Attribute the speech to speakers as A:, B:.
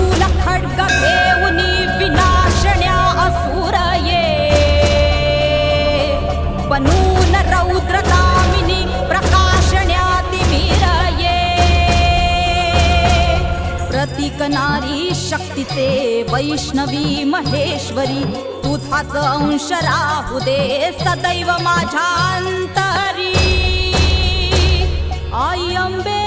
A: शूल खड्ग घेऊनी विनाशण्या असुर ये बनून रौद्रकामिनी प्रकाशण्या तिमिर ये प्रतीक नारी शक्तीचे वैष्णवी महेश्वरी तुझाच अंश राहू दे सदैव माझ्या अंतरी आई अंबे